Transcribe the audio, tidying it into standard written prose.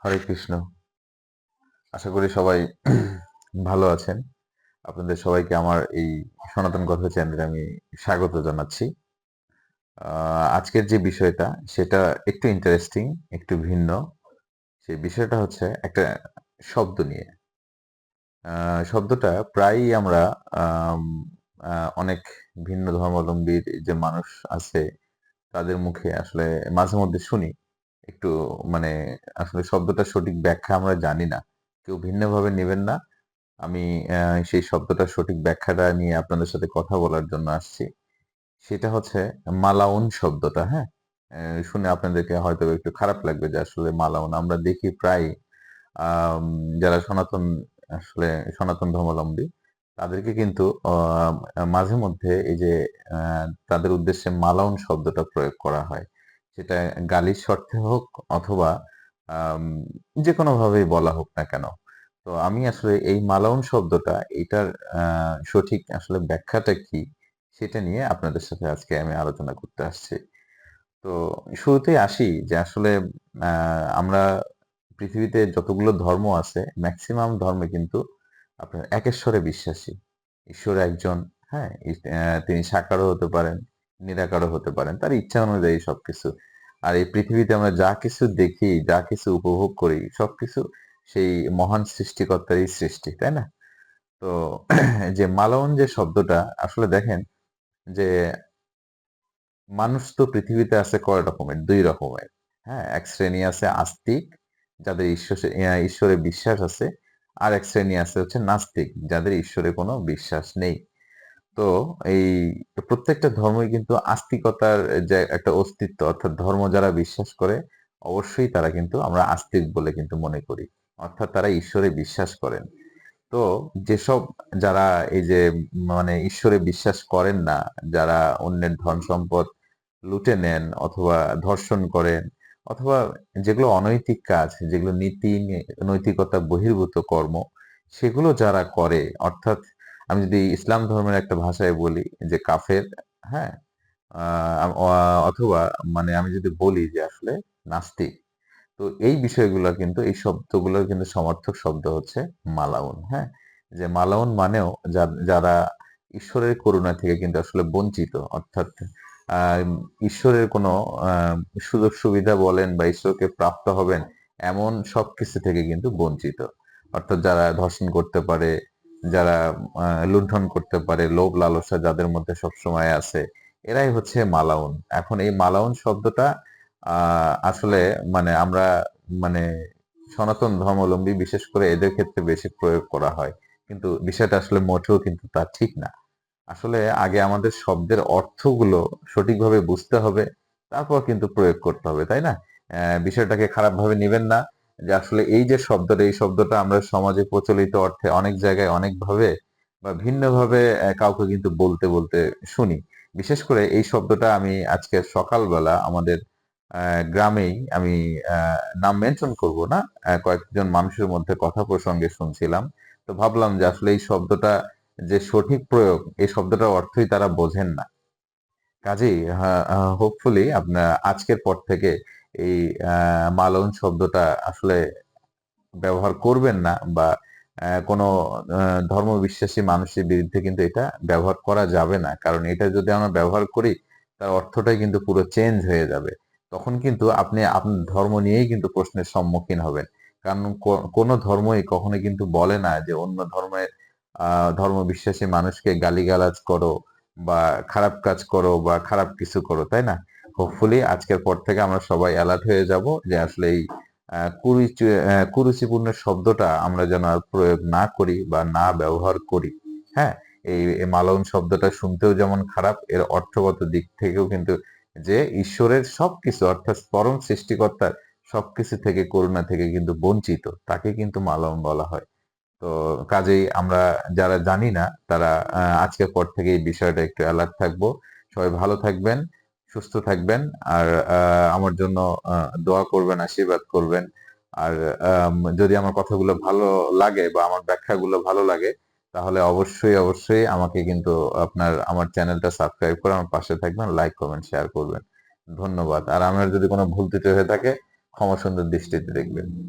হরে কৃষ্ণ। আশা করি সবাই ভালো আছেন। আপনাদের সবাইকে আমার এই সনাতন কথা চ্যানেলে আমি স্বাগত জানাচ্ছি। আজকের যে বিষয়টা সেটা একটু ইন্টারেস্টিং, একটু ভিন্ন। সেই বিষয়টা হচ্ছে একটা শব্দ নিয়ে। শব্দটা প্রায়ই আমরা আম আ অনেক ভিন্ন ধর্মাবলম্বীর যে মানুষ আছে তাদের মুখে আসলে মাঝে মধ্যে শুনি। একটু মানে আসলে শব্দটার সঠিক ব্যাখ্যা আমরা জানি না। কেউ ভিন্নভাবে নিবেন না। আমি সেই শব্দটার সঠিক ব্যাখ্যাটা নিয়ে আপনাদের সাথে কথা বলার জন্য আসছি। সেটা হচ্ছে মালাউন শব্দটা, হ্যাঁ? শুনে আপনাদেরকে হয়তো একটু খারাপ লাগবে যে আসলে মালাউন আমরা দেখি প্রায় আম যারা আসলে সনাতন ধর্মাবলম্বী তাদেরকে কিন্তু মাঝে মধ্যে এই যে আ তাদের উদ্দেশ্যে মালাউন শব্দটা প্রয়োগ করা হয়। সেটা গালির স্বার্থে হোক অথবা আম যেকোনোভাবেই বলা হোক না কেন। তো আমি আসলে এই মালাউন শব্দটা এটার আ সঠিক আসলে ব্যাখ্যাটা কি? সেটা নিয়ে আপনাদের সাথে আজকে আমি আলোচনা করতে আসছি। তো শুরুতেই আসি যে আসলে আ আমরা পৃথিবীতে যতগুলো ধর্ম আছে মেক্সিমাম ধর্মে কিন্তু আপনার একেশ্বরে বিশ্বাসী। ঈশ্বর একজন, হ্যাঁ? তিনি সাকারও হতে পারেন, নিরাকারও হতে পারেন। তার ইচ্ছা অনুযায়ী সবকিছু। আর এই পৃথিবীতে আমরা যা কিছু দেখি, যা কিছু উপভোগ করি সবকিছু সেই মহান সৃষ্টিকর্তারই সৃষ্টি, তাই না? তো যে মালউন যে শব্দটা আসলে দেখেন যে মানুষ তো পৃথিবীতে আছে কয় রকমের? ২ রকমের। হ্যাঁ? এক শ্রেণী আছে আস্তিক, যাদের ঈশ্বরে বিশ্বাস আছে। আরেক শ্রেণী আছে হচ্ছে নাস্তিক, যাদের ঈশ্বরে কোনো বিশ্বাস নেই। তো এই প্রত্যেকটা ধর্মই কিন্তু আস্তিকতার যে একটা অস্তিত্ব অর্থাৎ ধর্ম যারা বিশ্বাস করে অবশ্যই তারা কিন্তু আমরা আস্তিক বলে কিন্তু মনে করি। অর্থাৎ তারা ঈশ্বরে বিশ্বাস করেন। তো যেসব যারা এই যে মানে ঈশ্বরে বিশ্বাস করেন না, যারা অন্যের ধন-সম্পদ লুটে নেন অথবা ধর্ষণ করেন অথবা যেগুলো অনৈতিক কাজ, যেগুলো নৈতিকতা বহির্ভূত কর্ম, সেগুলো যারা করে অর্থাৎ আমি যদি ইসলাম ধর্মের একটা ভাষায় বলি যে কাফের, হ্যাঁ? আ অথবা মানে আমি যদি বলি যে আসলে নাস্তিক। তো এই বিষয়গুলা কিন্তু এই শব্দগুলোর কিন্তু সমার্থক শব্দ হচ্ছে মালাউন, হ্যাঁ? যে মালাউন মানেও যারা ঈশ্বরের করুণা থেকে কিন্তু আসলে বঞ্চিত। অর্থাৎ আ ঈশ্বরের কোনো আ সুযোগ সুবিধা বলেন বা ঈশ্বরকে প্রাপ্ত হবেন এমন সবকিছু থেকে কিন্তু বঞ্চিত। অর্থাৎ যারা ধর্ষণ করতে পারে, যারা লুণ্ঠন করতে পারে, লোভ লালসা যাদের মধ্যে সবসময় আছে, এরাই হচ্ছে মালাউন। এখন এই মালাউন শব্দটা আ আসলে মানে আমরা মানে সনাতন ধর্মাবলম্বী বিশেষ করে এদের ক্ষেত্রে বেশি প্রয়োগ করা হয়। কিন্তু বিষয়টা আসলে মোটেও কিন্তু তা ঠিক না। আসলে আগে আমাদের শব্দের অর্থগুলো সঠিকভাবে বুঝতে হবে, তারপর কিন্তু প্রয়োগ করতে হবে, তাই না? বিষয়টাকে খারাপভাবে নিবেন না যে আসলে এই যে শব্দটা, এই শব্দটা আমরা সমাজে প্রচলিত অর্থে অনেক জায়গায় অনেকভাবে বা ভিন্নভাবে কাউকে কিন্তু বলতে শুনি। বিশেষ করে এই শব্দটা আমি আজকে সকালবেলা আমাদের গ্রামেই আমি আ নাম মেনশন করব না। কয়েকজন মানুষের মধ্যে কথা প্রসঙ্গে শুনছিলাম। তো ভাবলাম যে আসলে এই শব্দটা যে সঠিক প্রয়োগ, এই শব্দটার অর্থই তারা বোঝেন না। কাজেই হোপফুলি আজকের পর থেকে এই আ মালউন শব্দটা আসলে ব্যবহার করবেন না বা কোনো আ ধর্মবিশ্বাসী মানুষের বিরুদ্ধে কিন্তু এটা ব্যবহার করা যাবে না। কারণ এটা যদি আমরা ব্যবহার করি, তার অর্থটাই কিন্তু পুরো চেঞ্জ হয়ে যাবে। তখন কিন্তু আপনি আপনার ধর্ম নিয়েই কিন্তু প্রশ্নের সম্মুখীন হবেন। কারণ কোনো ধর্মই কখনোই কিন্তু বলে না যে অন্য ধর্মের আ ধর্মবিশ্বাসী মানুষকে গালিগালাজ করো বা খারাপ কাজ করো বা খারাপ কিছু করো, তাই না? হোপফুলি আজকের পর থেকে আমরা সবাই এলার্ট হয়ে যাব যে আসলে এই কুরুচিপূর্ণ শব্দটা আমরা যেন আর প্রয়োগ না করি বা না ব্যবহার করি। হ্যাঁ? এই মালউন শব্দটা শুনতেও যেমন খারাপ, এর অর্থগত দিক থেকেও কিন্তু যে ঈশ্বরের সবকিছু অর্থাৎ পরম সৃষ্টিকর্তার সবকিছু থেকে করুণা থেকে কিন্তু বঞ্চিত, তাকে কিন্তু মালউন বলা হয়। তো কাজেই আমরা যারা জানি না তারা আজকের পর থেকে এই বিষয়টা একটু এলার্ট থাকবো। সবাই ভালো থাকবেন, সুস্থ থাকবেন। আর আমার জন্য আ দোয়া করবেন, আশীর্বাদ করবেন। আর যদি আমার কথাগুলো ভালো লাগে বা আমার ব্যাখ্যাগুলো ভালো লাগে তাহলে অবশ্যই আমাকে কিন্তু আমার চ্যানেলটা সাবস্ক্রাইব করে আমার পাশে থাকবেন, লাইক, কমেন্ট, শেয়ার করবেন। ধন্যবাদ। আর আমার যদি কোনো ভুল ত্রুটি হয়ে থাকে ক্ষমা সুন্দর দৃষ্টিতে দেখবেন।